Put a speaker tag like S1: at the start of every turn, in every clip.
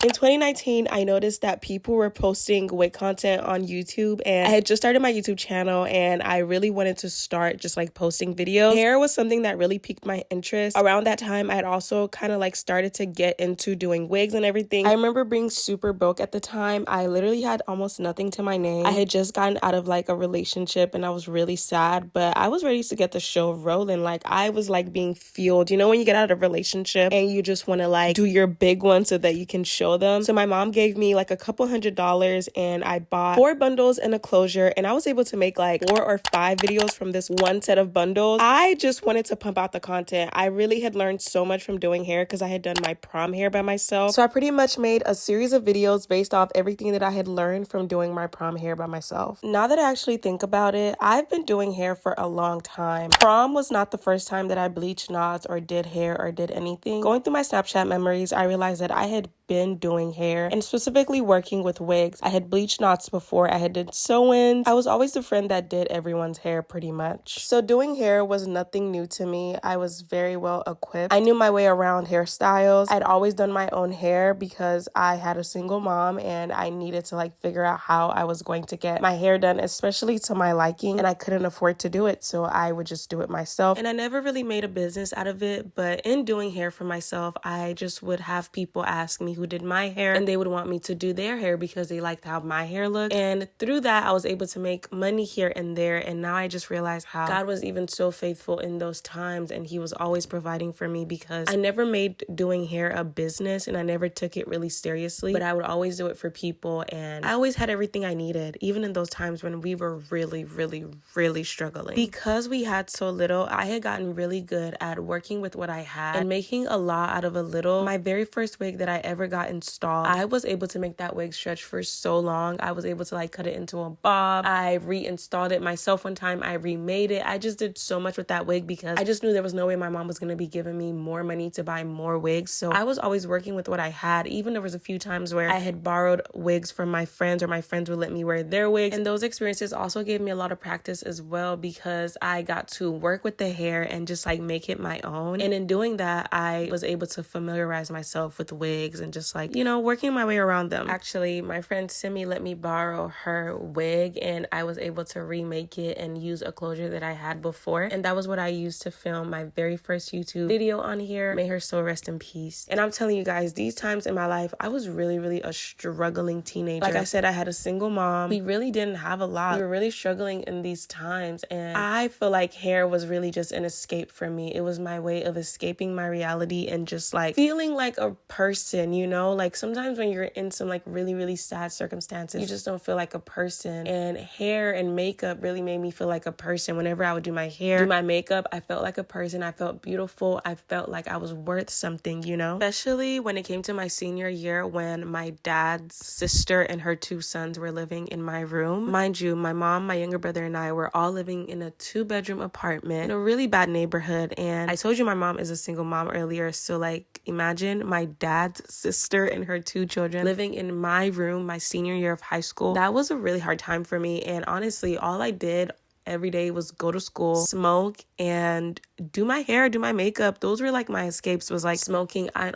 S1: In 2019, I noticed that people were posting wig content on YouTube, and I had just started my YouTube channel and I really wanted to start just like posting videos. Hair was something that really piqued my interest. Around that time, I had also kind of like started to get into doing wigs and everything. I remember being super broke at the time. I literally had almost nothing to my name. I had just gotten out of like a relationship and I was really sad, but I was ready to get the show rolling. Like I was like being fueled. You know when you get out of a relationship and you just want to like do your big one so that you can show them. So my mom gave me like a couple $100 and I bought 4 bundles and a closure, and I was able to make like 4 or 5 videos from this one set of bundles. I just wanted to pump out the content. I really had learned so much from doing hair because I had done my prom hair by myself. So I pretty much made a series of videos based off everything that I had learned from doing my prom hair by myself. Now that I actually think about it, I've been doing hair for a long time. Prom was not the first time that I bleached knots or did hair or did anything. Going through my Snapchat memories, I realized that I had been doing hair and specifically working with wigs. I had bleached knots before. I had did sew-ins. I was always the friend that did everyone's hair pretty much. So doing hair was nothing new to me. I was very well equipped. I knew my way around hairstyles. I'd always done my own hair because I had a single mom and I needed to like figure out how I was going to get my hair done, especially to my liking, and I couldn't afford to do it, so I would just do it myself. And I never really made a business out of it, but in doing hair for myself, I just would have people ask me who did my hair and they would want me to do their hair because they liked how my hair looked. And through that, I was able to make money here and there. And now I just realized how God was even so faithful in those times, and he was always providing for me because I never made doing hair a business and I never took it really seriously, but I would always do it for people and I always had everything I needed, even in those times when we were really struggling. Because we had so little, I had gotten really good at working with what I had and making a lot out of a little. My very first wig that I ever got installed, I was able to make that wig stretch for so long. I was able to like cut it into a bob. I reinstalled it myself one time. I remade it. I just did so much with that wig because I just knew there was no way my mom was going to be giving me more money to buy more wigs. So I was always working with what I had. Even there was a few times where I had borrowed wigs from my friends or my friends would let me wear their wigs. And those experiences also gave me a lot of practice as well because I got to work with the hair and just like make it my own. And in doing that, I was able to familiarize myself with wigs and just like, you know, working my way around them. Actually, my friend Simi let me borrow her wig and I was able to remake it and use a closure that I had before. And that was what I used to film my very first YouTube video on here. May her soul rest in peace. And I'm telling you guys, these times in my life, I was really a struggling teenager. Like I said, I had a single mom. We really didn't have a lot. We were really struggling in these times. And I feel like hair was really just an escape for me. It was my way of escaping my reality and just like feeling like a person, you know? Like sometimes when you're in some like really sad circumstances, you just don't feel like a person. And hair and makeup really made me feel like a person. Whenever I would do my hair, do my makeup, I felt like a person. I felt beautiful. I felt like I was worth something, you know? Especially when it came to my senior year when my dad's sister and her 2 sons were living in my room. Mind you, my mom, my younger brother, and I were all living in a 2-bedroom apartment in a really bad neighborhood. And I told you my mom is a single mom earlier. So like imagine my dad's sister and her 2 children living in my room my senior year of high school. That was a really hard time for me. And honestly, all I did every day was go to school, smoke, and do my hair, do my makeup. Those were like my escapes, was like smoking. I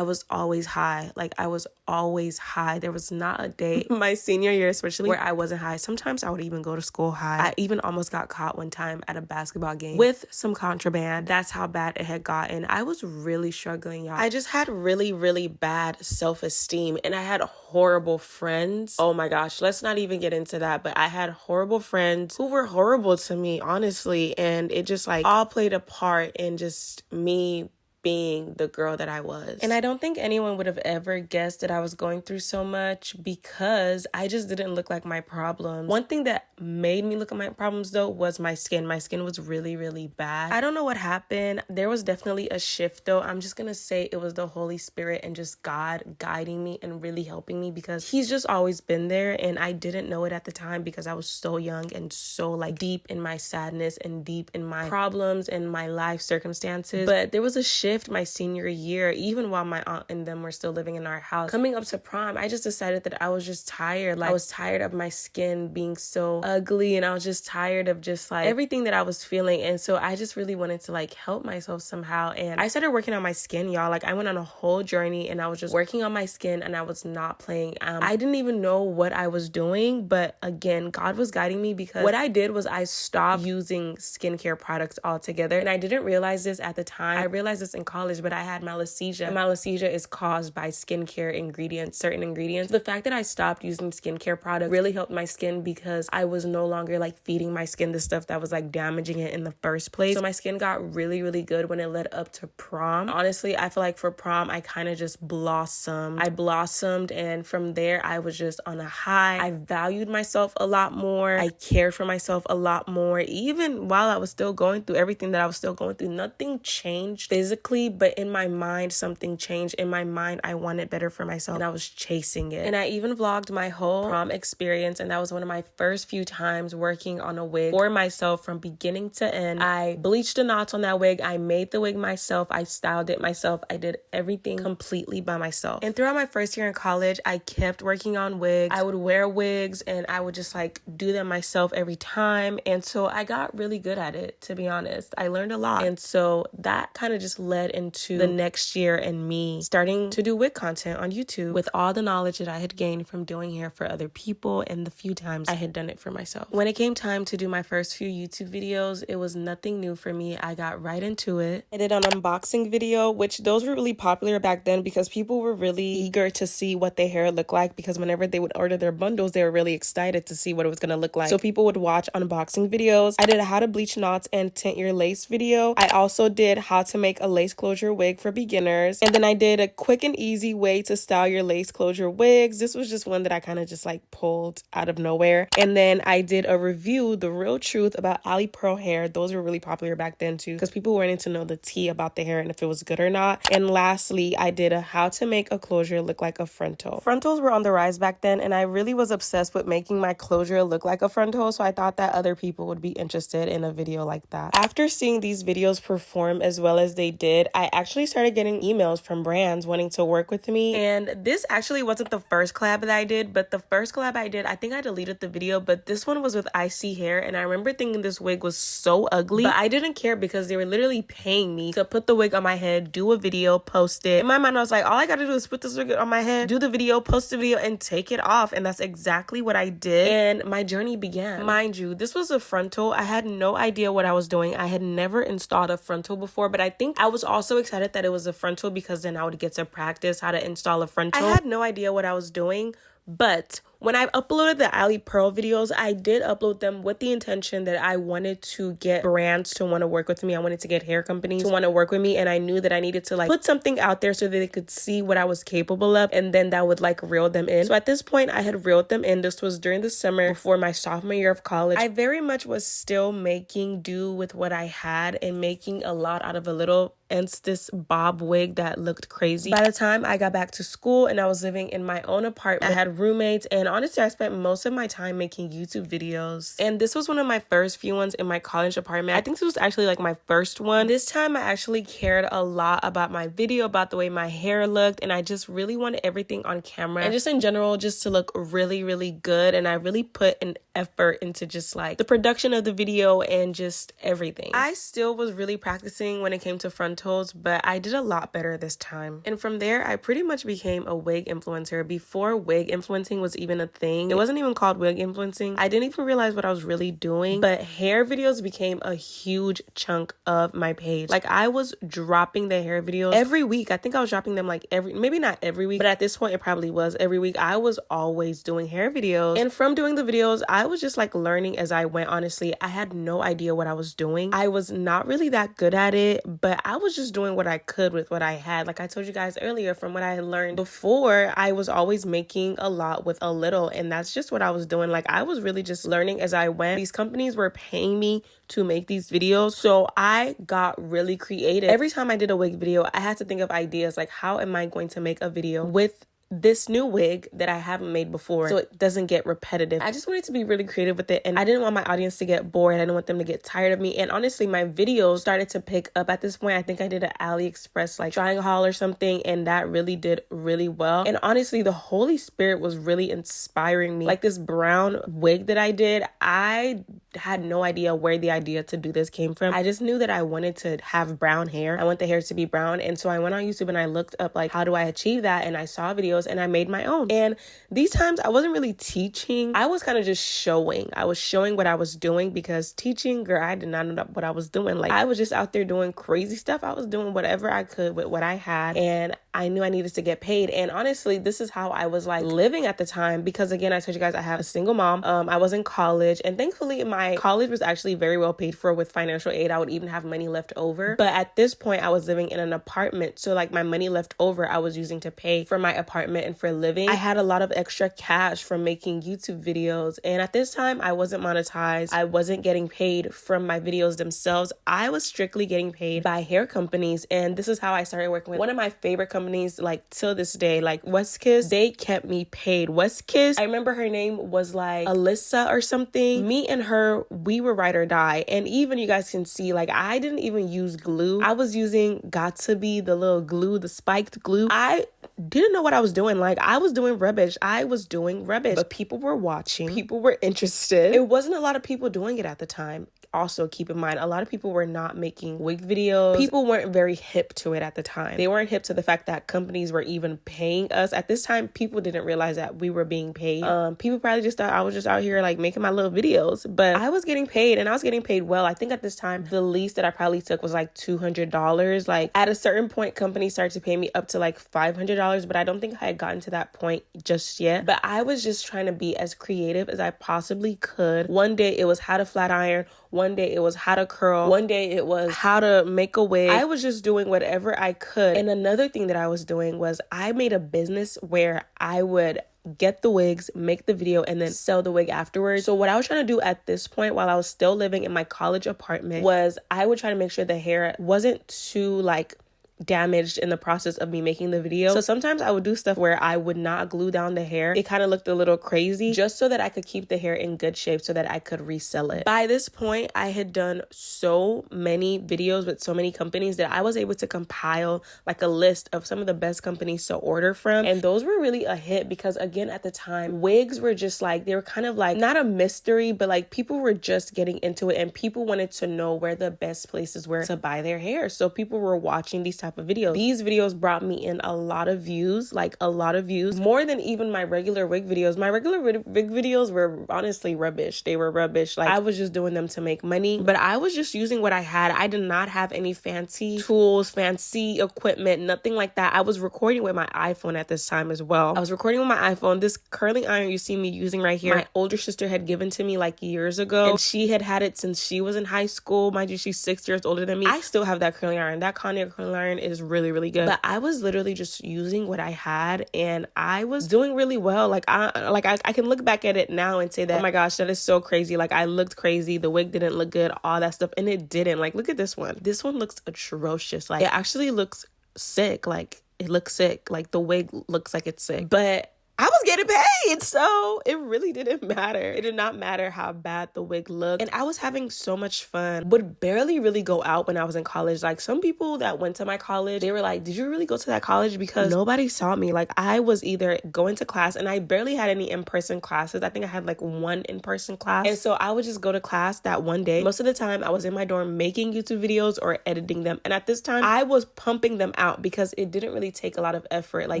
S1: was always high. Like I was always high. There was not a day my senior year especially where I wasn't high. Sometimes I would even go to school high. I even almost got caught one time at a basketball game with some contraband. That's how bad it had gotten. I was really struggling, y'all. I just had really bad self-esteem and I had horrible friends. Oh my gosh, let's not even get into that. But I had horrible friends who were horrible to me, honestly. And it just like all played a part in just me being the girl that I was. And I don't think anyone would have ever guessed that I was going through so much because I just didn't look like my problems. One thing that made me look at my problems though was my skin. My skin was really bad. I don't know what happened. There was definitely a shift though. I'm just gonna say it was the Holy Spirit and just God guiding me and really helping me because he's just always been there, and I didn't know it at the time because I was so young and so like deep in my sadness and deep in my problems and my life circumstances. But there was a shift shift my senior year, even while my aunt and them were still living in our house. Coming up to prom, I just decided that I was just tired. Like, I was tired of my skin being so ugly, and I was just tired of just like everything that I was feeling. And so I just really wanted to like help myself somehow. And I started working on my skin, y'all. Like, I went on a whole journey and I was just working on my skin, and I was not playing. I didn't even know what I was doing, but again, God was guiding me, because what I did was I stopped using skincare products altogether. And I didn't realize this at the time. I realized this in college, but I had malassezia. And malassezia is caused by skincare ingredients, certain ingredients. The fact that I stopped using skincare products really helped my skin, because I was no longer like feeding my skin the stuff that was like damaging it in the first place. So my skin got really, really good when it led up to prom. Honestly, I feel like for prom, I kind of just blossomed. I blossomed, and from there, I was just on a high. I valued myself a lot more. I cared for myself a lot more. Even while I was still going through everything that I was still going through, nothing changed physically, but in my mind, something changed. In my mind, I wanted better for myself, and I was chasing it. And I even vlogged my whole prom experience, and that was one of my first few times working on a wig for myself from beginning to end. I bleached the knots on that wig. I made the wig myself. I styled it myself. I did everything completely by myself. And throughout my first year in college, I kept working on wigs. I would wear wigs, and I would just like do them myself every time. And so I got really good at it, to be honest. I learned a lot. And so that kind of just led into the next year and me starting to do wig content on YouTube with all the knowledge that I had gained from doing hair for other people and the few times I had done it for myself. When it came time to do my first few YouTube videos, it was nothing new for me. I got right into it. I did an unboxing video, which those were really popular back then because people were really eager to see what their hair looked like, because whenever they would order their bundles, they were really excited to see what it was going to look like. So people would watch unboxing videos. I did a how to bleach knots and tint your lace video. I also did how to make a lace closure wig for beginners. And then I did a quick and easy way to style your lace closure wigs. This was just one that I kind of just like pulled out of nowhere. And then I did a review, The Real Truth About Ali Pearl Hair. Those were really popular back then too, because people wanted to know the tea about the hair and if it was good or not. And lastly, I did a how to make a closure look like a frontal. Frontals were on the rise back then, and I really was obsessed with making my closure look like a frontal, so I thought that other people would be interested in a video like that. After seeing these videos perform as well as they did, I actually started getting emails from brands wanting to work with me. And this actually wasn't the first collab that I did, but the first collab I did, I think I deleted the video, but this one was with IC Hair, and I remember thinking this wig was so ugly, but I didn't care because they were literally paying me to put the wig on my head, do a video, post it. In my mind, I was like, all I gotta do is put this wig on my head, do the video, post the video, and take it off. And that's exactly what I did. And my journey began. Mind you, this was a frontal. I had no idea what I was doing. I had never installed a frontal before, but I think I was also excited that it was a frontal because then I would get to practice how to install a frontal. I had no idea what I was doing, but when I uploaded the Ali Pearl videos, I did upload them with the intention that I wanted to get brands to want to work with me. I wanted to get hair companies to want to work with me. And I knew that I needed to like put something out there so that they could see what I was capable of. And then that would like reel them in. So at this point, I had reeled them in. This was during the summer before my sophomore year of college. I very much was still making do with what I had and making a lot out of a little this bob wig that looked crazy. By the time I got back to school and I was living in my own apartment, I had roommates, and honestly, I spent most of my time making YouTube videos. And this was one of my first few ones in my college apartment. I think this was actually like my first one. This time I actually cared a lot about my video, about the way my hair looked, and I just really wanted everything on camera and just in general just to look really, really good. And I really put an effort into just like the production of the video and just everything. I still was really practicing when it came to frontals, but I did a lot better this time. And from there, I pretty much became a wig influencer. Before wig influencing was even a thing, it wasn't even called wig influencing. I didn't even realize what I was really doing, but hair videos became a huge chunk of my page. Like, I was dropping the hair videos every week. I think I was dropping them like maybe not every week, but at this point it probably was every week. I was always doing hair videos, and from doing the videos, I was just like learning as I went. Honestly, I had no idea what I was doing. I was not really that good at it, but I was just doing what I could with what I had. Like I told you guys earlier, from what I had learned before, I was always making a lot with a little, and that's just what I was doing. Like, I was really just learning as I went. These companies were paying me to make these videos, so I got really creative. Every time I did a wig video, I had to think of ideas like, how am I going to make a video with this new wig that I haven't made before so it doesn't get repetitive. I just wanted to be really creative with it, and I didn't want my audience to get bored. I didn't want them to get tired of me. And honestly, my videos started to pick up at this point. I think I did an AliExpress like trying haul or something, and that really did really well. And honestly, the Holy Spirit was really inspiring me. Like this brown wig that I did, I had no idea where the idea to do this came from. I just knew that I wanted to have brown hair. I want the hair to be brown. And so I went on YouTube and I looked up like, how do I achieve that? And I saw videos and I made my own. And these times I wasn't really teaching. I was kind of just showing. I was showing what I was doing, because teaching, girl, I did not know what I was doing. Like I was just out there doing crazy stuff. I was doing whatever I could with what I had, and I knew I needed to get paid. And honestly, this is how I was like living at the time, because again, I told you guys I have a single mom. I was in college, and thankfully my college was actually very well paid for with financial aid. I would even have money left over. But at this point, I was living in an apartment. So like my money left over, I was using to pay for my apartment and for living. I had a lot of extra cash from making YouTube videos. And at this time, I wasn't monetized. I wasn't getting paid from my videos themselves. I was strictly getting paid by hair companies. And this is how I started working with one of my favorite companies, like till this day, like Westkiss. They kept me paid. Westkiss, I remember her name was like Alyssa or something. Me and her, we were ride or die. And even you guys can see, like I didn't even use glue. I was using Got to Be, the little glue, the spiked glue. I didn't know what I was doing. Like I was doing rubbish. But people were watching. People were interested. It wasn't a lot of people doing it at the time. Also, keep in mind, a lot of people were not making wig videos. People weren't very hip to it at the time. They weren't hip to the fact that companies were even paying us. At this time, people didn't realize that we were being paid. People probably just thought I was just out here like making my little videos. But I was getting paid, and I was getting paid well. I think at this time, the least that I probably took was like $200. Like at a certain point, companies started to pay me up to like $500, but I don't think I had gotten to that point just yet. But I was just trying to be as creative as I possibly could. One day it was how to flat iron. One day it was how to curl. One day it was how to make a wig. I was just doing whatever I could. And another thing that I was doing was I made a business where I would get the wigs, make the video, and then sell the wig afterwards. So what I was trying to do at this point, while I was still living in my college apartment, was I would try to make sure the hair wasn't too like damaged in the process of me making the video. So sometimes I would do stuff where I would not glue down the hair. It kind of looked a little crazy, just so that I could keep the hair in good shape so that I could resell it. By this point, I had done so many videos with so many companies that I was able to compile like a list of some of the best companies to order from. And those were really a hit, because again, at the time, wigs were just like, they were kind of like not a mystery, but like people were just getting into it, and people wanted to know where the best places were to buy their hair. So people were watching these type of videos. These videos brought me in a lot of views, more than even my regular wig videos. My regular wig videos were honestly rubbish. They were rubbish. Like I was just doing them to make money, but I was just using what I had. I did not have any fancy tools, fancy equipment, nothing like that. I was recording with my iPhone at this time as well. I was recording with my iPhone. This curling iron you see me using right here, my older sister had given to me like years ago, and she had it since she was in high school. Mind you, she's 6 years older than me. I still have that curling iron. That Canon curling iron is really, really good. But I was literally just using what I had, and I was doing really well. I can look back at it now and say that, oh my gosh, that is so crazy. Like I looked crazy. The wig didn't look good, all that stuff. And it didn't. Like, look at this one. This one looks atrocious. Like it actually looks sick. Like it looks sick. Like the wig looks like it's sick. But I was getting paid, so it really didn't matter. It did not matter how bad the wig looked. And I was having so much fun. Would barely really go out when I was in college. Like some people that went to my college, they were like, did you really go to that college? Because nobody saw me. Like I was either going to class, and I barely had any in-person classes. I think I had like one in-person class. And so I would just go to class that one day. Most of the time I was in my dorm making YouTube videos or editing them. And at this time I was pumping them out because it didn't really take a lot of effort. Like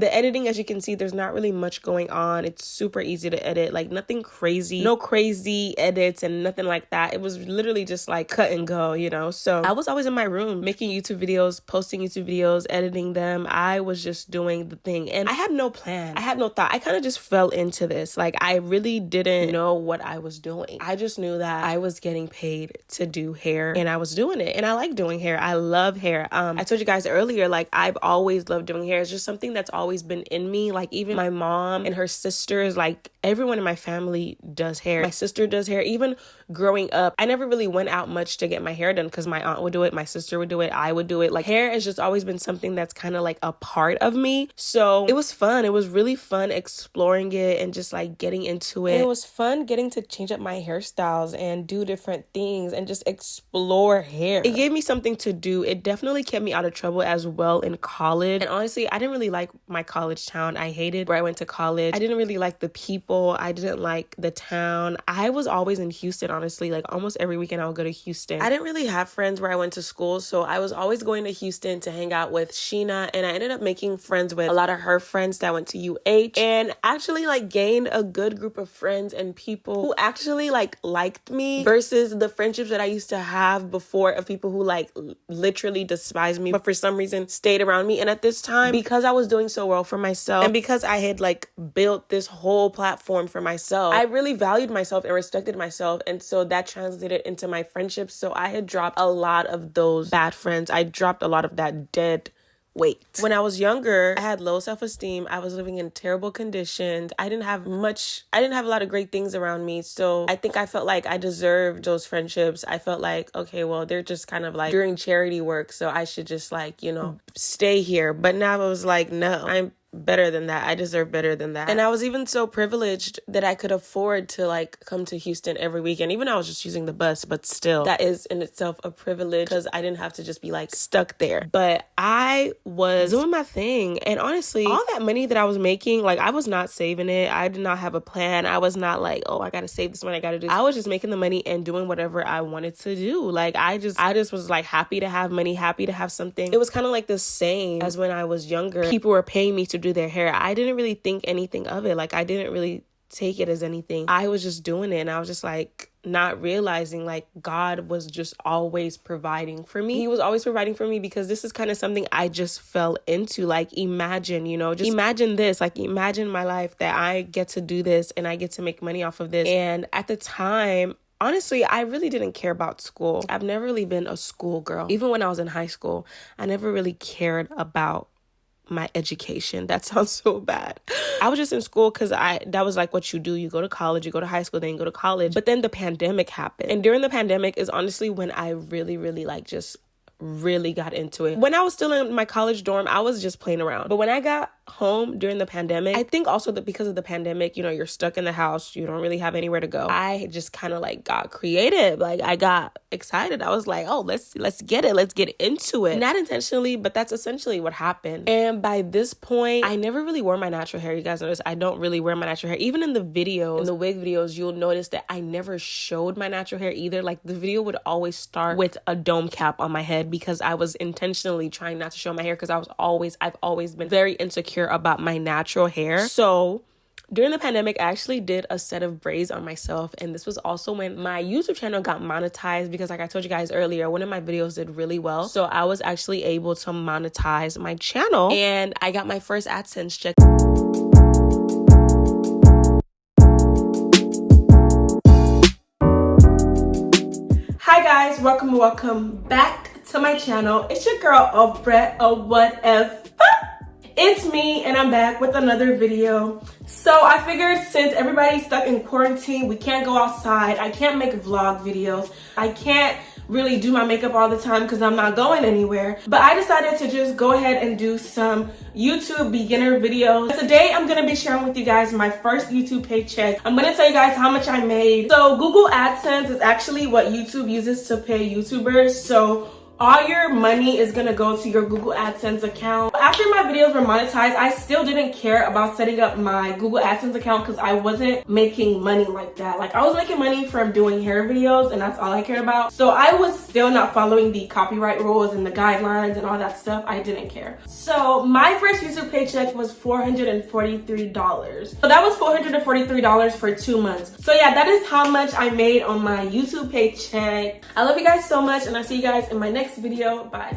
S1: the editing, as you can see, there's not really much going on. It's super easy to edit, like nothing crazy, no crazy edits and nothing like that. It was literally just like cut and go, you know? So I was always in my room making YouTube videos, posting YouTube videos, editing them. I was just doing the thing, and I had no plan. I had no thought. I kind of just fell into this. Like I really didn't know what I was doing. I just knew that I was getting paid to do hair, and I was doing it, and I like doing hair. I love hair. I told you guys earlier, like I've always loved doing hair. It's just something that's always been in me. Like even my mom and her sisters, like everyone in my family does hair. My sister does hair. Even growing up, I never really went out much to get my hair done because my aunt would do it, my sister would do it, I would do it. Like, hair has just always been something that's kind of like a part of me. So it was fun. It was really fun exploring it and just like getting into it. And it was fun getting to change up my hairstyles and do different things and just explore hair. It gave me something to do. It definitely kept me out of trouble as well in college. And honestly, I didn't really like my college town. I hated where I went to college. I didn't really like the people. I didn't like the town. I was always in Houston, honestly. Like, almost every weekend I would go to Houston. I didn't really have friends where I went to school, so I was always going to Houston to hang out with Sheena, and I ended up making friends with a lot of her friends that went to UH, and actually like gained a good group of friends and people who actually like liked me versus the friendships that I used to have before of people who like literally despised me but for some reason stayed around me. And at this time, because I was doing so well for myself and because I had like built this whole platform for myself, I really valued myself and respected myself, and so that translated into my friendships. So I had dropped a lot of those bad friends. I dropped a lot of that dead weight. When I was younger, I had low self-esteem. I was living in terrible conditions. I didn't have a lot of great things around me. So I think I felt like I deserved those friendships. I felt like, okay, well, they're just kind of like doing charity work, so I should just like, you know, stay here. But now I was like, no, I'm better than that. I deserve better than that. And I was even so privileged that I could afford to like come to Houston every weekend. Even I was just using the bus, but still, that is in itself a privilege because I didn't have to just be like stuck there. But I was doing my thing, and honestly, all that money that I was making, like, I was not saving it. I did not have a plan. I was not like, oh, I gotta save this money, I gotta do this. I was just making the money and doing whatever I wanted to do. Like, I just was like happy to have money, happy to have something. It was kind of like the same as when I was younger. People were paying me to do their hair. I didn't really think anything of it. Like, I didn't really take it as anything. I was just doing it, and I was just like not realizing like God was just always providing for me. He was always providing for me because this is kind of something I just fell into. Like, imagine, you know, just imagine this, like imagine my life that I get to do this and I get to make money off of this. And at the time, honestly, I really didn't care about school. I've never really been a school girl. Even when I was in high school, I never really cared about my education. That sounds so bad. I was just in school because that was like what you do. You go to college, you go to high school, then you go to college. But then the pandemic happened. And during the pandemic is honestly when I really, really like just really got into it. When I was still in my college dorm, I was just playing around. But when I got home during the pandemic, I think also that because of the pandemic, you know, you're stuck in the house, you don't really have anywhere to go. I just kind of like got creative. Like, I got excited. I was like, oh, let's get it. Let's get into it. Not intentionally, but that's essentially what happened. And by this point, I never really wore my natural hair. You guys notice I don't really wear my natural hair. Even in the videos, in the wig videos, you'll notice that I never showed my natural hair either. Like, the video would always start with a dome cap on my head because I was intentionally trying not to show my hair because I've always been very insecure about my natural hair. So during the pandemic, I actually did a set of braids on myself, and this was also when my YouTube channel got monetized because, like I told you guys earlier, one of my videos did really well. So I was actually able to monetize my channel, and I got my first AdSense check. Hi guys, welcome back to my channel. It's your girl o.oremanagement. It's me, and I'm back with another video. So I figured since everybody's stuck in quarantine, we can't go outside, I can't make vlog videos, I can't really do my makeup all the time because I'm not going anywhere. But I decided to just go ahead and do some YouTube beginner videos. Today I'm gonna be sharing with you guys my first YouTube paycheck. I'm gonna tell you guys how much I made. So Google AdSense is actually what YouTube uses to pay YouTubers. So all your money is gonna go to your Google AdSense account. After my videos were monetized, I still didn't care about setting up my Google AdSense account because I wasn't making money like that. Like, I was making money from doing hair videos, and that's all I cared about. So I was still not following the copyright rules and the guidelines and all that stuff. I didn't care. So my first YouTube paycheck was $443. So that was $443 for 2 months. So yeah, that is how much I made on my YouTube paycheck. I love you guys so much, and I'll see you guys in my next video. Bye.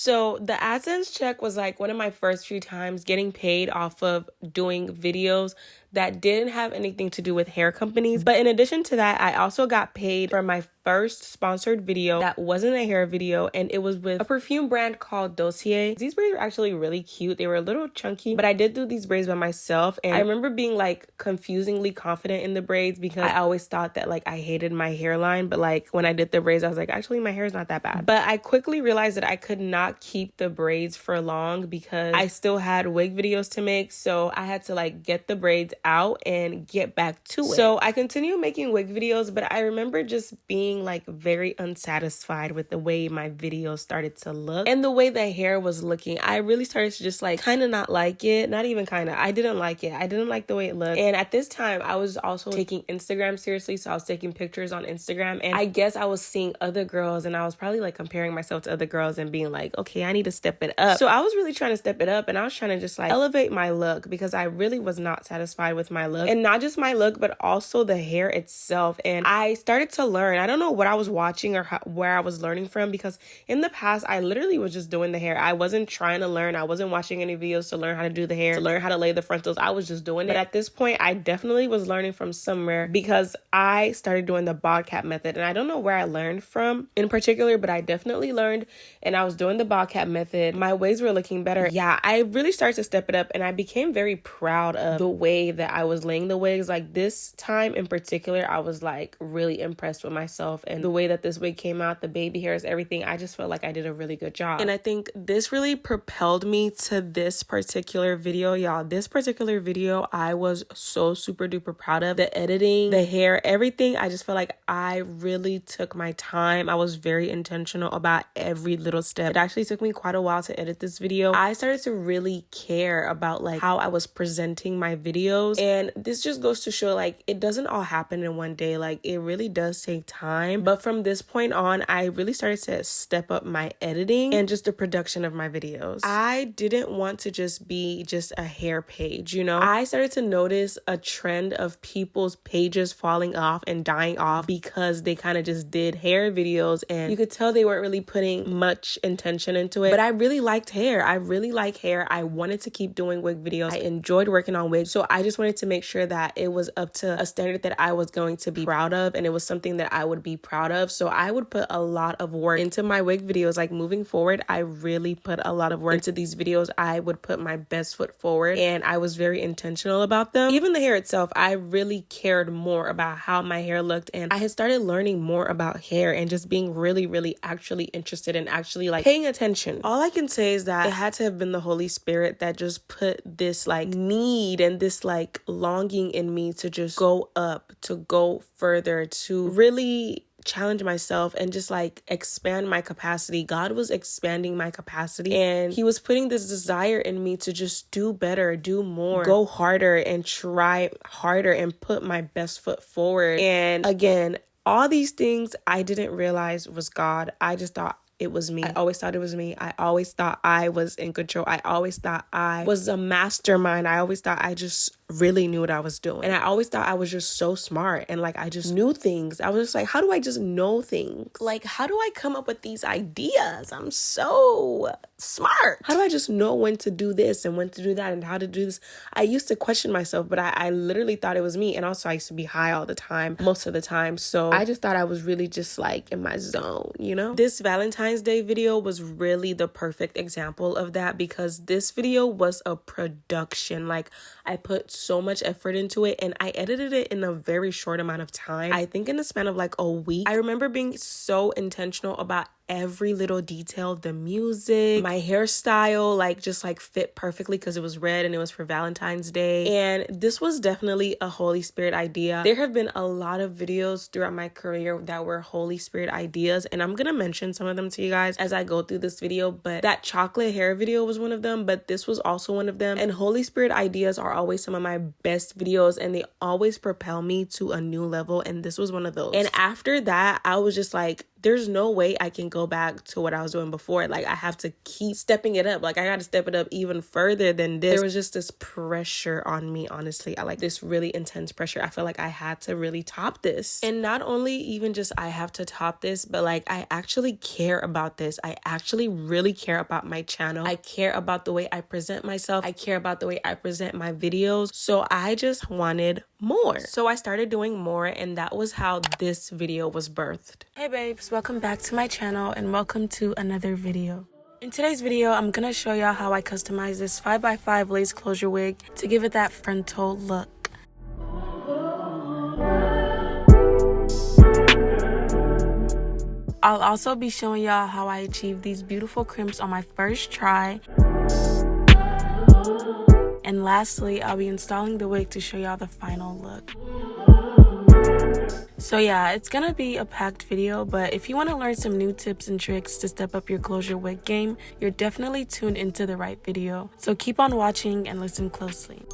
S1: So the AdSense check was like one of my first few times getting paid off of doing videos that didn't have anything to do with hair companies. But in addition to that, I also got paid for my first sponsored video that wasn't a hair video, and it was with a perfume brand called Dossier. These braids were actually really cute. They were a little chunky, but I did do these braids by myself, and I remember being like confusingly confident in the braids because I always thought that like I hated my hairline, but like when I did the braids, I was like, actually my hair is not that bad. But I quickly realized that I could not keep the braids for long because I still had wig videos to make, so I had to like get the braids out and get back to it. So I continued making wig videos, but I remember just being like very unsatisfied with the way my videos started to look and the way the hair was looking. I really started to just like kind of not like it. Not even kind of. I didn't like it. I didn't like the way it looked. And at this time, I was also taking Instagram seriously. So I was taking pictures on Instagram, and I guess I was seeing other girls, and I was probably like comparing myself to other girls and being like, okay, I need to step it up. So I was really trying to step it up, and I was trying to just like elevate my look because I really was not satisfied with my look, and not just my look, but also the hair itself. And I started to learn. I don't know what I was watching or where I was learning from, because in the past I literally was just doing the hair. I wasn't trying to learn. I wasn't watching any videos to learn how to do the hair, to learn how to lay the frontals. I was just doing it. But at this point, I definitely was learning from somewhere because I started doing the bob cap method, and I don't know where I learned from in particular, but I definitely learned, and I was doing the bob cap method. My wigs were looking better. Yeah, I really started to step it up, and I became very proud of the way that I was laying the wigs. Like this time in particular, I was like really impressed with myself and the way that this wig came out, the baby hairs, everything. I just felt like I did a really good job. And I think this really propelled me to this particular video, y'all. This particular video, I was so super duper proud of. The editing, the hair, everything. I just felt like I really took my time. I was very intentional about every little step. It actually took me quite a while to edit this video. I started to really care about like how I was presenting my videos, and this just goes to show like it doesn't all happen in one day. Like it really does take time. But from this point on, I really started to step up my editing and just the production of my videos. I didn't want to just be just a hair page, you know? I started to notice a trend of people's pages falling off and dying off because they kind of just did hair videos, and you could tell they weren't really putting much intention into it. But I really liked hair. I really like hair. I wanted to keep doing wig videos. I enjoyed working on wigs. So I just wanted to make sure that it was up to a standard that I was going to be proud of, and it was something that I would be proud of. So I would put a lot of work into my wig videos. Like moving forward, I really put a lot of work into these videos. I would put my best foot forward, and I was very intentional about them. Even the hair itself, I really cared more about how my hair looked, and I had started learning more about hair and just being really actually interested and actually like paying attention. All I can say is that it had to have been the Holy Spirit that just put this like need and this like longing in me to just go up, to go further, to really challenge myself and just like expand my capacity. God was expanding my capacity, and he was putting this desire in me to just do better, do more, go harder and try harder and put my best foot forward. And again, all these things I didn't realize was God. I just thought it was me. I always thought it was me. I always thought I was in control. I always thought I was a mastermind. I always thought I just really knew what I was doing. And I always thought I was just so smart and like I just knew things. I was just like, how do I just know things? Like, how do I come up with these ideas? I'm so smart. How do I just know when to do this and when to do that and how to do this? I used to question myself, but I literally thought it was me. And also I used to be high all the time, most of the time. So I just thought I was really just like in my zone, you know? This Valentine's Day video was really the perfect example of that, because this video was a production. Like I put so much effort into it, and I edited it in a very short amount of time. I think in the span of like a week. I remember being so intentional about every little detail, the music, my hairstyle, like just like fit perfectly because it was red and it was for Valentine's Day. And this was definitely a Holy Spirit idea. There have been a lot of videos throughout my career that were Holy Spirit ideas, and I'm gonna mention some of them to you guys as I go through this video. But that chocolate hair video was one of them, but this was also one of them. And Holy Spirit ideas are always some of my best videos, and they always propel me to a new level, and this was one of those. And after that, I was just like, there's no way I can go back to what I was doing before. Like, I have to keep stepping it up. Like, I got to step it up even further than this. There was just this pressure on me, honestly. I like this really intense pressure. I feel like I had to really top this. And not only even just I have to top this, but like I actually care about this. I actually really care about my channel. I care about the way I present myself. I care about the way I present my videos. So I just wanted more. So I started doing more, and that was how this video was birthed. Hey babes, welcome back to my channel and welcome to another video. In today's video, I'm gonna show y'all how I customize this 5x5 lace closure wig to give it that frontal look. I'll also be showing y'all how I achieved these beautiful crimps on my first try. And lastly, I'll be installing the wig to show y'all the final look. So yeah, it's gonna be a packed video, but if you want to learn some new tips and tricks to step up your closure wig game, you're definitely tuned into the right video. So keep on watching and listen closely.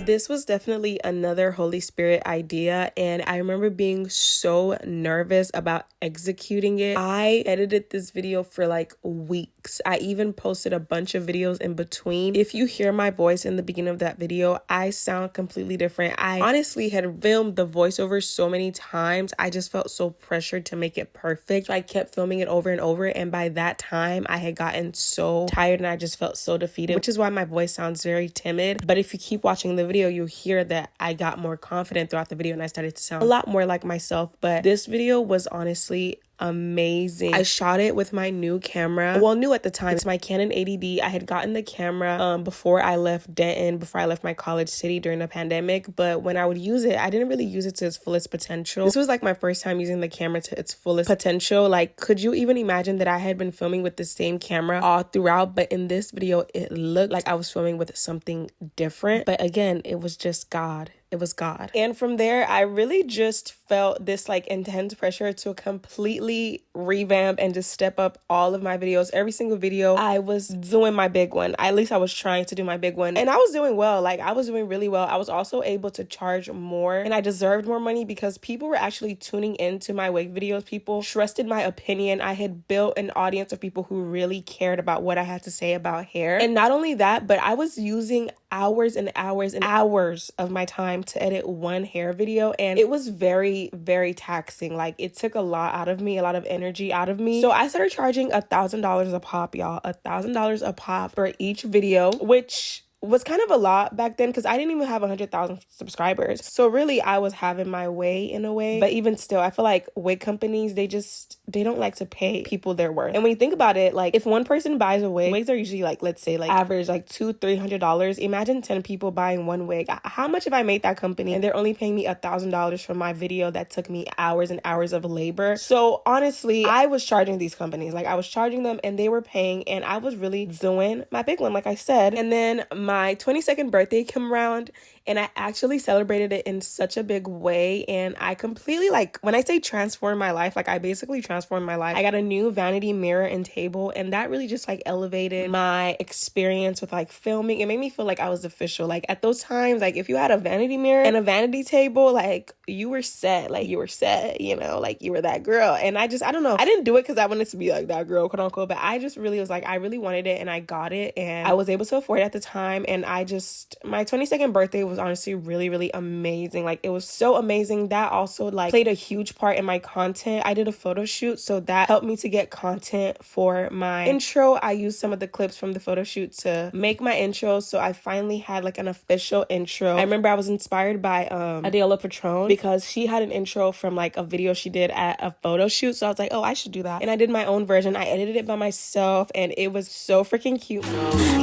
S1: This was definitely another Holy Spirit idea, and I remember being so nervous about executing it. I edited this video for like weeks. I even posted a bunch of videos in between. If you hear my voice in the beginning of that video, I sound completely different. I honestly had filmed the voiceover so many times. I just felt so pressured to make it perfect. So I kept filming it over and over, and by that time I had gotten so tired and I just felt so defeated, which is why my voice sounds very timid. But if you keep watching the video, you'll hear that I got more confident throughout the video and I started to sound a lot more like myself. But this video was honestly amazing. I shot it with my new camera. Well, new at the time. It's my Canon 80D. I had gotten the camera before I left Denton, before I left my college city during the pandemic. But when I would use it, I didn't really use it to its fullest potential. This was like my first time using the camera to its fullest potential. Like, could you even imagine that I had been filming with the same camera all throughout? But in this video, it looked like I was filming with something different. But again, it was just God. It was God. And from there, I really just felt this like intense pressure to completely revamp and just step up all of my videos. Every single video, I was doing my big one. At least I was trying to do my big one. And I was doing well. Like, I was doing really well. I was also able to charge more, and I deserved more money because people were actually tuning into my wig videos. People trusted my opinion. I had built an audience of people who really cared about what I had to say about hair. And not only that, but I was using hours and hours and hours of my time to edit one hair video, and it was very, very taxing. Like, it took a lot out of me, a lot of energy out of me. So I started charging $1,000 a pop, y'all. $1,000 a pop for each video, which was kind of a lot back then because I didn't even have 100,000 subscribers. So really, I was having my way in a way. But even still, I feel like wig companies, they don't like to pay people their worth. And when you think about it, like, if one person buys a wig, wigs are usually like, let's say like average like $200-$300. Imagine 10 people buying one wig. How much if I made that company and they're only paying me $1,000 for my video that took me hours and hours of labor? So honestly, I was charging these companies. Like, I was charging them and they were paying, and I was really doing my big one, like I said. And then my 22nd birthday came around, and I actually celebrated it in such a big way. And I completely, like, when I say transformed my life, like, I basically transformed my life. I got a new vanity mirror and table, and that really just like elevated my experience with like filming. It made me feel like I was official. Like, at those times, like, if you had a vanity mirror and a vanity table, like, you were set. Like, you were set, you know, like, you were that girl. And I don't know, I didn't do it because I wanted to be like that girl, quote unquote, but I just really was like, I really wanted it, and I got it, and I was able to afford it at the time. And my 22nd birthday was honestly really, really amazing. Like, it was so amazing. That also like played a huge part in my content. I did a photo shoot, so that helped me to get content for my intro. I used some of the clips from the photo shoot to make my intro, so I finally had like an official intro. I remember I was inspired by Adela Patron because she had an intro from like a video she did at a photo shoot, so I was like, oh, I should do that. And I did my own version. I edited it by myself, and it was so freaking cute.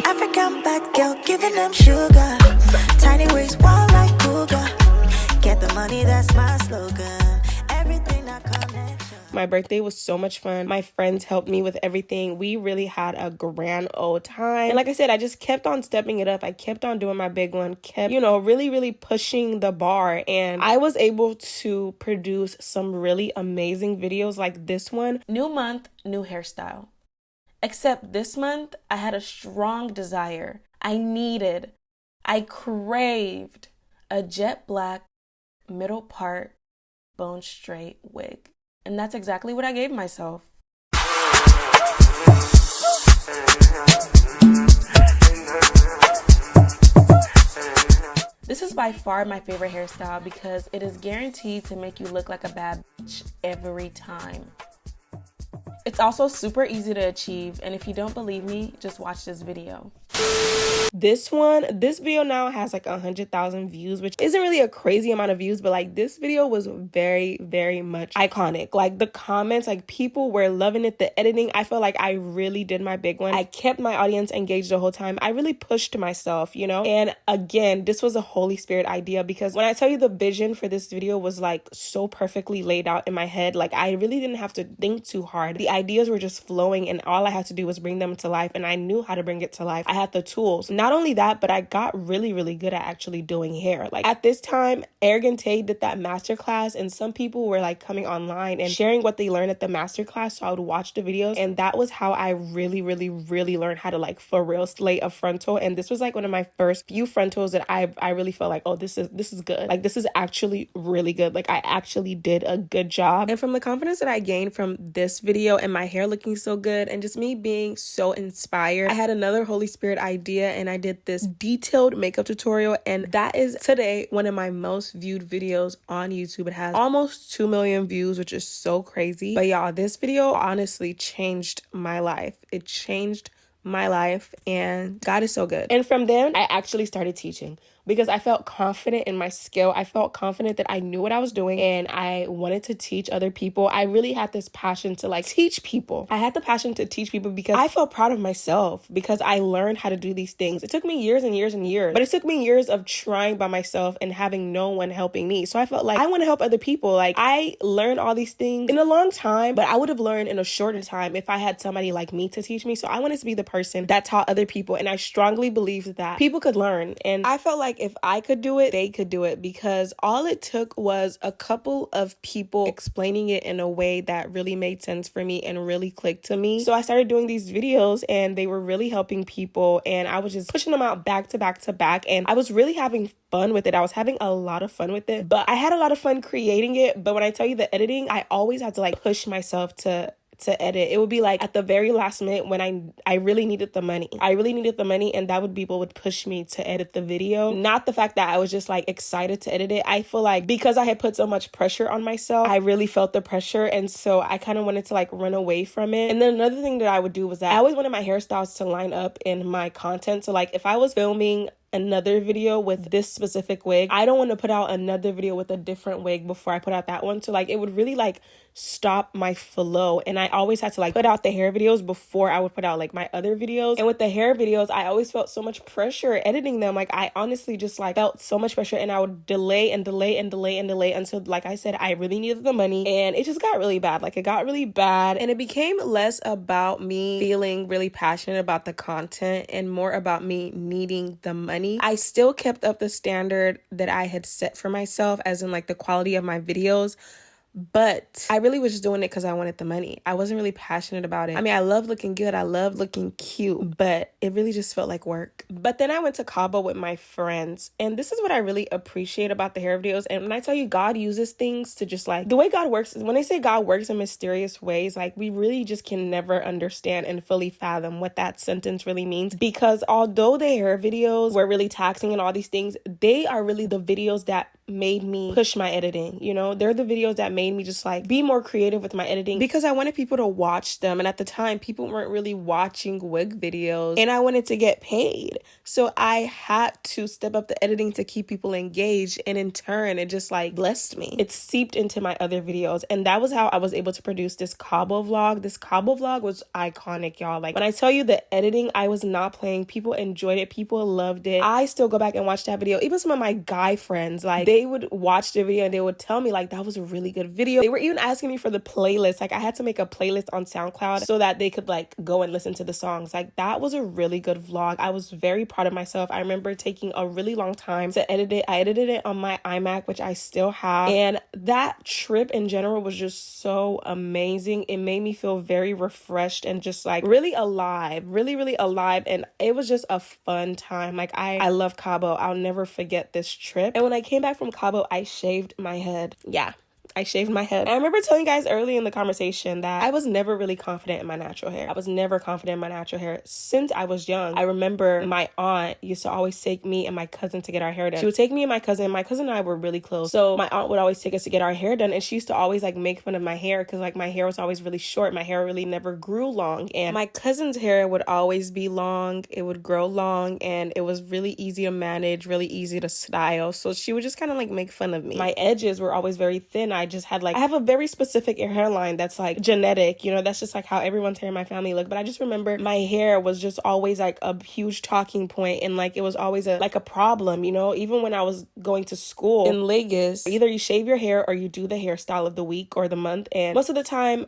S2: African bad girl giving them sugar, tiny waist wild like cougar. Get the money, that's my slogan. Everything I connection.
S1: My birthday was so much fun. My friends helped me with everything. We really had a grand old time. And like I said, I just kept on stepping it up. I kept on doing my big one, kept, really, really pushing the bar. And I was able to produce some really amazing videos like this one. New month, new hairstyle. Except this month, I had a strong desire. I craved a jet black middle part bone straight wig. And that's exactly what I gave myself. This is by far my favorite hairstyle because it is guaranteed to make you look like a bad bitch every time. It's also super easy to achieve, and if you don't believe me, just watch this video. This video now has like 100,000 views, which isn't really a crazy amount of views, but like this video was very, very much iconic. Like the comments, like people were loving it. The editing, I felt like I really did my big one. I kept my audience engaged the whole time. I really pushed myself, you know? And again, this was a Holy Spirit idea, because when I tell you the vision for this video was like so perfectly laid out in my head, like I really didn't have to think too hard. The ideas were just flowing and all I had to do was bring them to life, and I knew how to bring it to life. I had the tools. Not only that, but I got really, really good at actually doing hair. Like at this time, Arrogant Tay did that masterclass, and some people were like coming online and sharing what they learned at the masterclass. So I would watch the videos, and that was how I really, really, really learned how to like for real slay a frontal. And this was like one of my first few frontals that I really felt like, oh, this is good. Like this is actually really good. Like I actually did a good job. And from the confidence that I gained from this video and my hair looking so good and just me being so inspired, I had another Holy Spirit idea, and I did this detailed makeup tutorial, and that is today one of my most viewed videos on YouTube. It has almost 2 million views, which is so crazy. But y'all, this video honestly changed my life. It changed my life, and God is so good. And from then, I actually started teaching because I felt confident in my skill. I felt confident that I knew what I was doing, and I wanted to teach other people. I really had this passion to like teach people. I had the passion to teach people because I felt proud of myself because I learned how to do these things. It took me years and years and years, but it took me years of trying by myself and having no one helping me. So I felt like I want to help other people. Like I learned all these things in a long time, but I would have learned in a shorter time if I had somebody like me to teach me. So I wanted to be the person that taught other people, and I strongly believed that people could learn. And I felt like if I could do it, they could do it, because all it took was a couple of people explaining it in a way that really made sense for me and really clicked to me. So I started doing these videos, and they were really helping people, and I was just pushing them out back to back to back, and I was really having fun with it. I was having a lot of fun with it, but I had a lot of fun creating it. But when I tell you the editing, I always had to like push myself to edit. It would be like at the very last minute when I really needed the money. And that would be what would push me to edit the video. Not the fact that I was just like excited to edit it. I feel like because I had put so much pressure on myself, I really felt the pressure, and so I kind of wanted to like run away from it. And then another thing that I would do was that I always wanted my hairstyles to line up in my content. So like if I was filming another video with this specific wig, I don't want to put out another video with a different wig before I put out that one. So like it would really like stop my flow, and I always had to like put out the hair videos before I would put out like my other videos. And with the hair videos, I always felt so much pressure editing them. Like I honestly just like felt so much pressure, and I would delay until, like I said, I really needed the money, and it just got really bad. Like it got really bad, and it became less about me feeling really passionate about the content and more about me needing the money. I still kept up the standard that I had set for myself, as in like the quality of my videos, but I really was just doing it because I wanted the money. I wasn't really passionate about it. I mean, I love looking good. I love looking cute, but it really just felt like work. But then I went to Cabo with my friends, and this is what I really appreciate about the hair videos. And when I tell you God uses things to just like, the way God works is when they say God works in mysterious ways, like we really just can never understand and fully fathom what that sentence really means. Because although the hair videos were really taxing and all these things, they are really the videos that made me push my editing. You know, they're the videos that made me just like be more creative with my editing, because I wanted people to watch them. And at the time, people weren't really watching wig videos, and I wanted to get paid. So I had to step up the editing to keep people engaged, and in turn, it just like blessed me. It seeped into my other videos, and that was how I was able to produce this Cabo vlog. This Cabo vlog was iconic, y'all. Like when I tell you the editing, I was not playing. People enjoyed it. People loved it. I still go back and watch that video. Even some of my guy friends, like they would watch the video and they would tell me like that was a really good video. They were even asking me for the playlist. Like I had to make a playlist on SoundCloud so that they could like go and listen to the songs. Like that was a really good vlog. I was very proud of myself. I remember taking a really long time to edit it. I edited it on my iMac, which I still have. And that trip in general was just so amazing. It made me feel very refreshed and just like really alive, really, really alive. And it was just a fun time. Like I love Cabo. I'll never forget this trip. And when I came back from Cabo, I shaved my head. Yeah. I shaved my head. And I remember telling you guys early in the conversation that I was never really confident in my natural hair. I was never confident in my natural hair since I was young. I remember my aunt used to always take me and my cousin to get our hair done. She would take me and my cousin. My cousin and I were really close. So my aunt would always take us to get our hair done. And she used to always like make fun of my hair because like my hair was always really short. My hair really never grew long. And my cousin's hair would always be long. It would grow long and it was really easy to manage, really easy to style. So she would just kind of like make fun of me. My edges were always very thin. I have a very specific hairline that's like genetic, you know, that's just like how everyone's hair in my family look. But I just remember my hair was just always like a huge talking point and like it was always a problem, you know, even when I was going to school in Lagos, either you shave your hair or you do the hairstyle of the week or the month. And most of the time,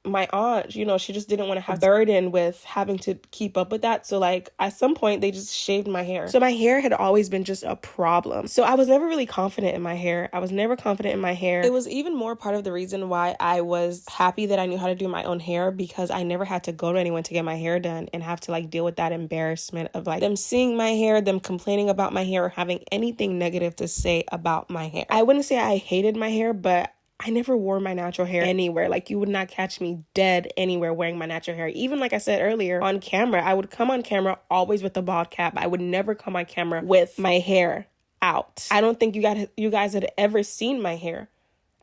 S1: my aunt, you know, she just didn't want to have burden with having to keep up with that. So like at some point they just shaved my hair. So my hair had always been just a problem. So I was never really confident in my hair. I was never confident in my hair. It was even more part of the reason why I was happy that I knew how to do my own hair, because I never had to go to anyone to get my hair done and have to like deal with that embarrassment of like them seeing my hair, them complaining about my hair, or having anything negative to say about my hair. I wouldn't say I hated my hair, but I never wore my natural hair anywhere. Like you would not catch me dead anywhere wearing my natural hair. Even like I said earlier, on camera, I would come on camera always with a bald cap. I would never come on camera with my hair out. I don't think you guys had ever seen my hair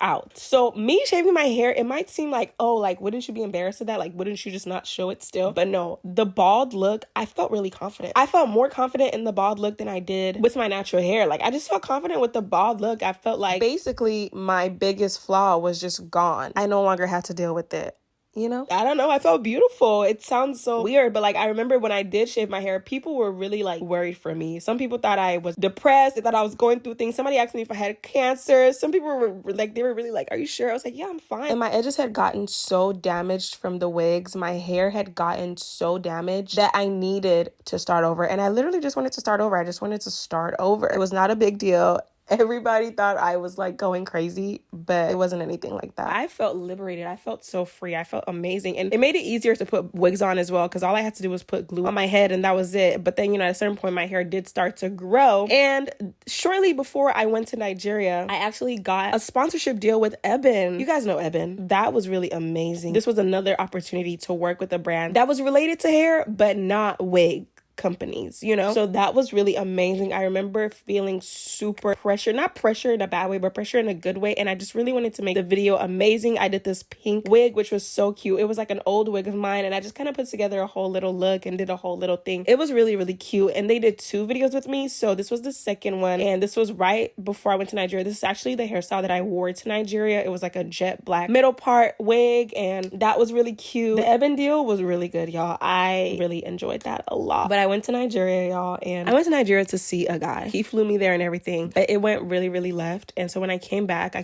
S1: out. So me shaving my hair, it might seem like, oh, like wouldn't you be embarrassed of that? Like wouldn't you just not show it still? But no, the bald look, I felt really confident. I felt more confident in the bald look than I did with my natural hair. Like I just felt confident with the bald look. I felt like basically my biggest flaw was just gone. I no longer had to deal with it. You know, I don't know. I felt beautiful. It sounds so weird, but like I remember when I did shave my hair, people were really like worried for me. Some people thought I was depressed. They thought I was going through things. Somebody asked me if I had cancer. Some people were like, they were really like, are you sure? I was like, yeah, I'm fine. And my edges had gotten so damaged from the wigs. My hair had gotten so damaged that I needed to start over. And I literally just wanted to start over. I just wanted to start over. It was not a big deal. Everybody thought I was like going crazy, but it wasn't anything like that. I felt liberated. I felt so free. I felt amazing. And it made it easier to put wigs on as well, because all I had to do was put glue on my head and that was it. But then, you know, at a certain point, my hair did start to grow. And shortly before I went to Nigeria, I actually got a sponsorship deal with Eben. You guys know Eben. That was really amazing. This was another opportunity to work with a brand that was related to hair, but not wig companies, you know? So that was really amazing. I remember feeling super pressure, not pressure in a bad way, but pressure in a good way. And I just really wanted to make the video amazing. I did this pink wig, which was so cute. It was like an old wig of mine. And I just kind of put together a whole little look and did a whole little thing. It was really, really cute. And they did 2 videos with me. So this was the second one. And this was right before I went to Nigeria. This is actually the hairstyle that I wore to Nigeria. It was like a jet black middle part wig. And that was really cute. The Eben deal was really good, y'all. I really enjoyed that a lot. But I went to Nigeria, y'all, and I went to Nigeria to see a guy. He flew me there and everything, but it went really, really left. And so when I came back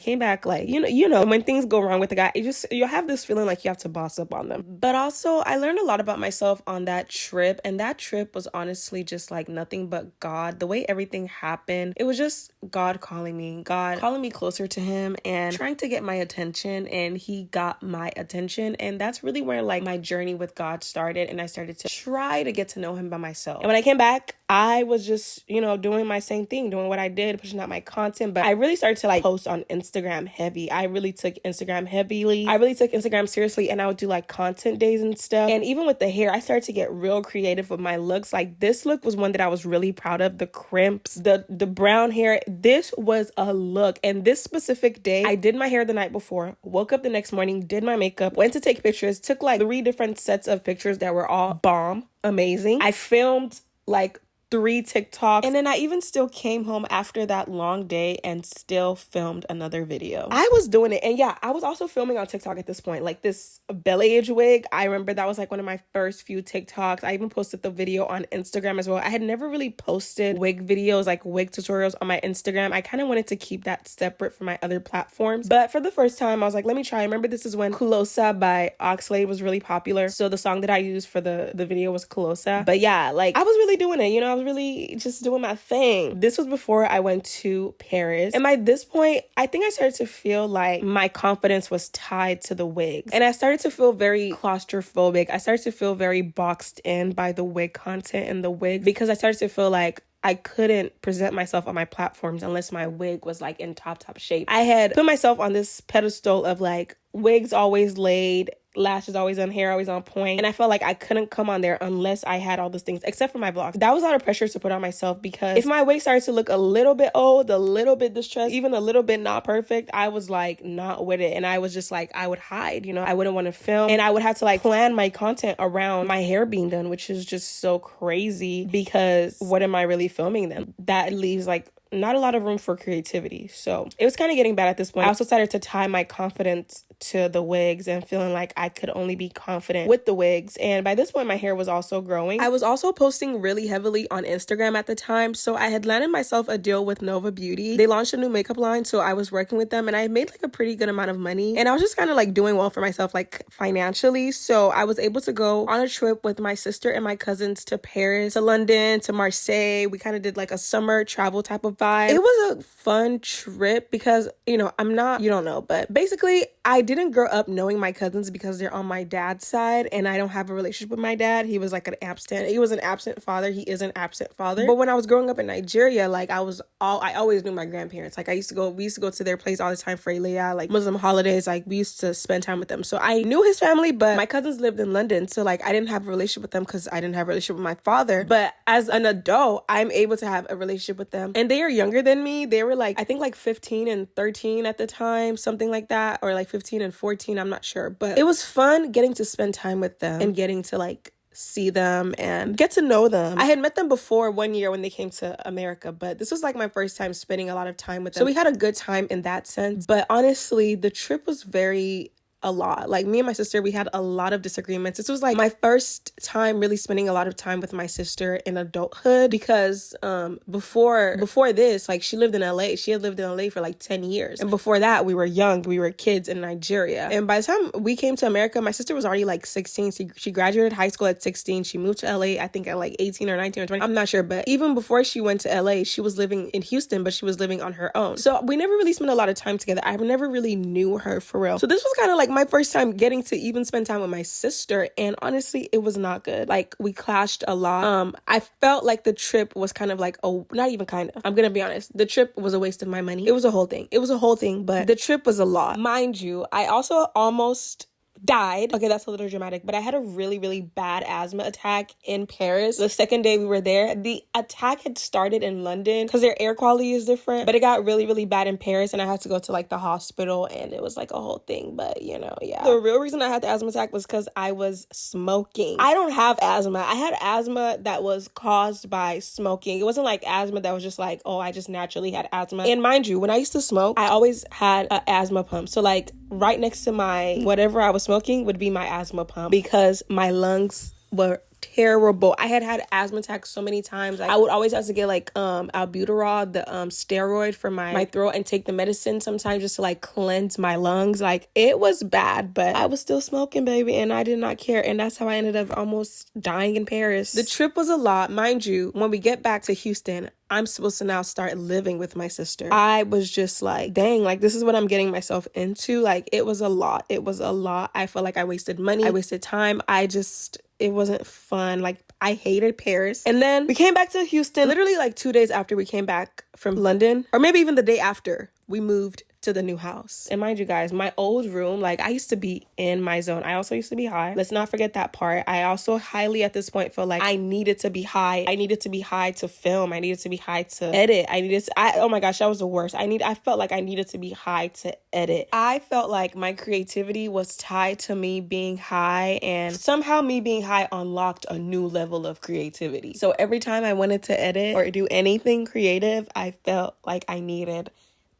S1: like, you know, when things go wrong with the guy, you'll have this feeling like you have to boss up on them. But also, I learned a lot about myself on that trip, and that trip was honestly just like nothing but God. The way everything happened, it was just God calling me closer to him and trying to get my attention, and he got my attention. And that's really where like my journey with God started, and I started to try to get to know him by myself. And when I came back, I was just, you know, doing my same thing, doing what I did, pushing out my content. But I really started to like post on Instagram heavy. I really took Instagram heavily. I really took Instagram seriously, and I would do like content days and stuff. And even with the hair, I started to get real creative with my looks. Like this look was one that I was really proud of. The crimps, the brown hair. This was a look. And this specific day, I did my hair the night before, woke up the next morning, did my makeup, went to take pictures, took like 3 different sets of pictures that were all bomb. Amazing. I filmed like 3 TikToks. And then I even still came home after that long day and still filmed another video. I was doing it. And yeah, I was also filming on TikTok at this point, like this belly age wig. I remember that was like one of my first few TikToks. I even posted the video on Instagram as well. I had never really posted wig videos, like wig tutorials on my Instagram. I kind of wanted to keep that separate from my other platforms. But for the first time, I was like, let me try. I remember this is when Kulosa by Oxlade was really popular. So the song that I used for the video was Kulosa. But yeah, like I was really doing it, you know, I was really just doing my thing. This was before I went to Paris. And by this point, I think I started to feel like my confidence was tied to the wigs. And I started to feel very claustrophobic. I started to feel very boxed in by the wig content and the wigs, because I started to feel like I couldn't present myself on my platforms unless my wig was like in top shape. I had put myself on this pedestal of like wigs always laid, lashes always on, hair always on point, and I felt like I couldn't come on there unless I had all those things, except for my vlogs. That was a lot of pressure to put on myself, because if my wig started to look a little bit old, a little bit distressed, even a little bit not perfect, I was like not with it, and I was just like, I would hide, you know, I wouldn't want to film, and I would have to like plan my content around my hair being done, which is just so crazy, because what am I really filming then? That leaves like not a lot of room for creativity. So it was kind of getting bad at this point. I also started to tie my confidence to the wigs and feeling like I could only be confident with the wigs. And by this point, my hair was also growing. I was also posting really heavily on Instagram at the time. So I had landed myself a deal with Nova Beauty. They launched a new makeup line. So I was working with them and I made like a pretty good amount of money. And I was just kind of like doing well for myself, like financially. So I was able to go on a trip with my sister and my cousins to Paris, to London, to Marseille. We kind of did like a summer travel type of vibe. It was a fun trip because, you know, you don't know, but basically I didn't grow up knowing my cousins because they're on my dad's side and I don't have a relationship with my dad. He was like he was an absent father. He is an absent father. But when I was growing up in Nigeria, like I always knew my grandparents. Like we used to go to their place all the time for Ileya, like Muslim holidays. Like we used to spend time with them. So I knew his family, but my cousins lived in London. So like I didn't have a relationship with them because I didn't have a relationship with my father. But as an adult, I'm able to have a relationship with them. And they are younger than me. They were like, I think like 15 and 13 at the time, something like that, or like 15 and 14, I'm not sure. But it was fun getting to spend time with them and getting to like see them and get to know them. I had met them before one year when they came to America, but this was like my first time spending a lot of time with them. So we had a good time in that sense. But honestly, the trip was a lot. Like me and my sister, we had a lot of disagreements. This was like my first time really spending a lot of time with my sister in adulthood, because before this, like she lived in LA. She had lived in LA for like 10 years. And before that, we were young. We were kids in Nigeria. And by the time we came to America, my sister was already like 16. She graduated high school at 16. She moved to LA, I think at like 18 or 19 or 20. I'm not sure. But even before she went to LA, she was living in Houston, but she was living on her own. So we never really spent a lot of time together. I never really knew her for real. So this was kind of like my first time getting to even spend time with my sister, and honestly it was not good. Like we clashed a lot. I felt like the trip was kind of like, not even kind of, I'm gonna be honest, the trip was a waste of my money. It was a whole thing, but the trip was a lot. Mind you, I also almost died. Okay, that's a little dramatic, but I had a really, really bad asthma attack in Paris. The second day we were there, the attack had started in London because their air quality is different, but it got really, really bad in Paris and I had to go to like the hospital and it was like a whole thing. But you know, yeah. The real reason I had the asthma attack was because I was smoking. I don't have asthma. I had asthma that was caused by smoking. It wasn't like asthma that was just like, oh, I just naturally had asthma. And mind you, when I used to smoke, I always had an asthma pump. So like right next to my whatever I was smoking would be my asthma pump, because my lungs were terrible. I had asthma attacks so many times. I would always have to get like albuterol, the steroid for my throat, and take the medicine sometimes just to like cleanse my lungs. Like it was bad, but I was still smoking, baby, and I did not care. And that's how I ended up almost dying in Paris. The trip was a lot. Mind you, when we get back to Houston, I'm supposed to now start living with my sister. I was just like, dang, like this is what I'm getting myself into. Like it was a lot. I felt like I wasted money. I wasted time. It wasn't fun. Like I hated Paris. And then we came back to Houston literally like 2 days after we came back from London, or maybe even the day after, we moved to the new house. And mind you guys, my old room, like I used to be in my zone. I also used to be high. Let's not forget that part. I also highly at this point felt like I needed to be high. I needed to be high to film. I needed to be high to edit. Oh my gosh, that was the worst. I felt like I needed to be high to edit. I felt like my creativity was tied to me being high, and somehow me being high unlocked a new level of creativity. So every time I wanted to edit or do anything creative, I felt like I needed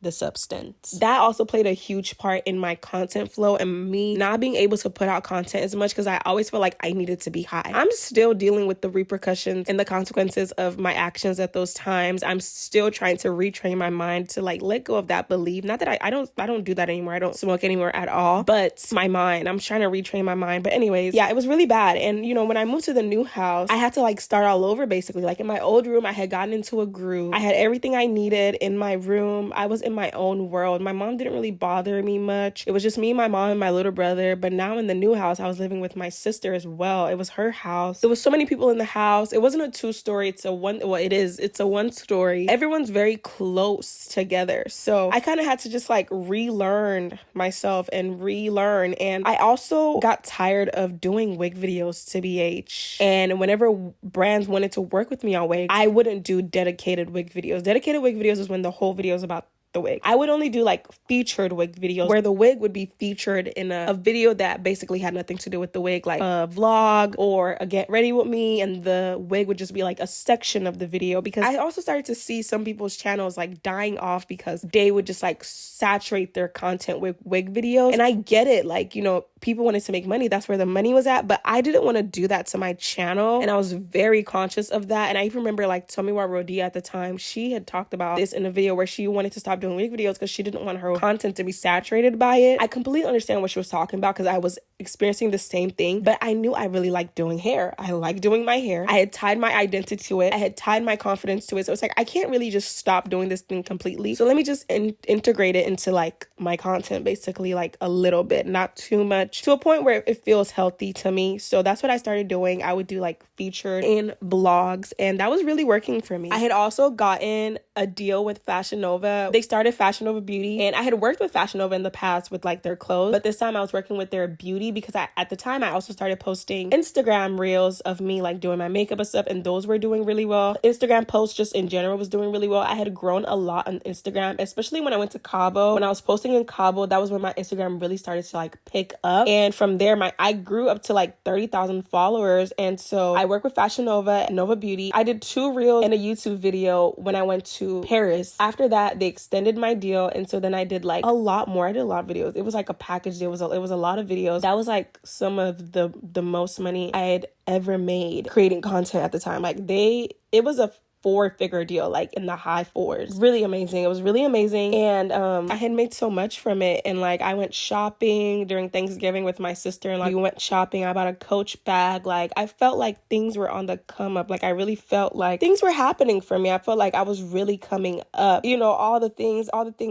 S1: the substance. That also played a huge part in my content flow and me not being able to put out content as much, because I always felt like I needed to be high. I'm still dealing with the repercussions and the consequences of my actions at those times. I'm still trying to retrain my mind to like let go of that belief. Not that I don't do that anymore. I don't smoke anymore at all, but my mind, I'm trying to retrain my mind. But anyways, yeah, it was really bad. And you know, when I moved to the new house, I had to like start all over basically. Like in my old room, I had gotten into a groove. I had everything I needed in my room. I was in my own world. My mom didn't really bother me much. It was just me, my mom, and my little brother. But now in the new house, I was living with my sister as well. It was her house. There was so many people in the house. It wasn't a 2-story. It's a one. Well, it is. It's a 1-story. Everyone's very close together. So I kind of had to just like relearn myself and relearn. And I also got tired of doing wig videos to BH. And whenever brands wanted to work with me on wigs, I wouldn't do dedicated wig videos. Dedicated wig videos is when the whole video is about the wig. I would only do like featured wig videos where the wig would be featured in a video that basically had nothing to do with the wig, like a vlog or a get ready with me, and the wig would just be like a section of the video. Because I also started to see some people's channels like dying off because they would just like saturate their content with wig videos. And I get it, like, you know, people wanted to make money, that's where the money was at, but I didn't want to do that to my channel, and I was very conscious of that. And I even remember like Tomiwa Rodia at the time, she had talked about this in a video where she wanted to stop doing wig videos because she didn't want her content to be saturated by it. I completely understand what she was talking about because I was experiencing the same thing, but I knew I really liked doing hair. I like doing my hair. I had tied my identity to it. I had tied my confidence to it. So it's like, I can't really just stop doing this thing completely. So let me just integrate it into like my content, basically, like a little bit, not too much, to a point where it feels healthy to me. So that's what I started doing. I would do like featured in blogs, and that was really working for me. I had also gotten a deal with Fashion Nova. They started Fashion Nova Beauty, and I had worked with Fashion Nova in the past with like their clothes, but this time I was working with their beauty because at the time I also started posting Instagram reels of me like doing my makeup and stuff, and those were doing really well. Instagram posts just in general was doing really well. I had grown a lot on Instagram, especially when I went to Cabo. When I was posting in Cabo, that was when my Instagram really started to like pick up, and from there I grew up to like 30,000 followers. And so I worked with Fashion Nova and Nova Beauty. I did 2 reels and a YouTube video when I went to Paris. After that, they extended my deal, and so then I did like a lot more. I did a lot of videos. It was like a package. It was a lot of videos. That was like some of the most money I had ever made creating content at the time. Like it was a 4-figure deal, like in the high 4s. Really amazing. It was really amazing. And I had made so much from it. And like I went shopping during Thanksgiving with my sister, and like we went shopping. I bought a Coach bag. Like I felt like things were on the come up. Like I really felt like things were happening for me. I felt like I was really coming up. You know, all the things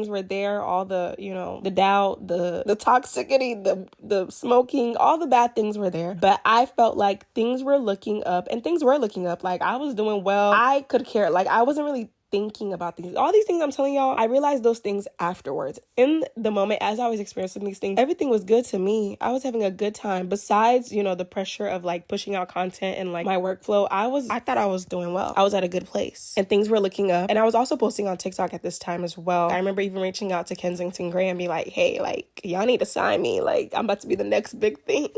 S1: were there, all the, you know, the doubt, the toxicity, the smoking, all the bad things were there. But I felt like things were looking up, and things were looking up. Like I was doing well. I could care. Like I wasn't really thinking about these. All these things I'm telling y'all, I realized those things afterwards. In the moment, as I was experiencing these things, everything was good to me. I was having a good time. Besides, you know, the pressure of like pushing out content and like my workflow, I thought I was doing well. I was at a good place and things were looking up. And I was also posting on TikTok at this time as well. I remember even reaching out to Kensington Gray and be like, hey, like y'all need to sign me. Like I'm about to be the next big thing.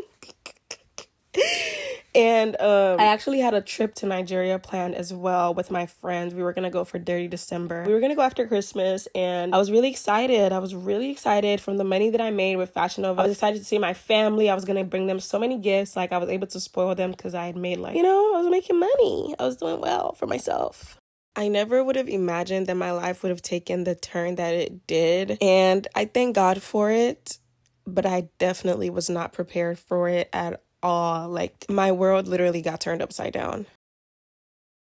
S1: And I actually had a trip to Nigeria planned as well with my friends. We were going to go for Dirty December. We were going to go after Christmas, and I was really excited. I was really excited from the money that I made with Fashion Nova. I was excited to see my family. I was going to bring them so many gifts. Like I was able to spoil them because I had made like, you know, I was making money. I was doing well for myself. I never would have imagined that my life would have taken the turn that it did. And I thank God for it, but I definitely was not prepared for it at all. Like my world literally got turned upside down.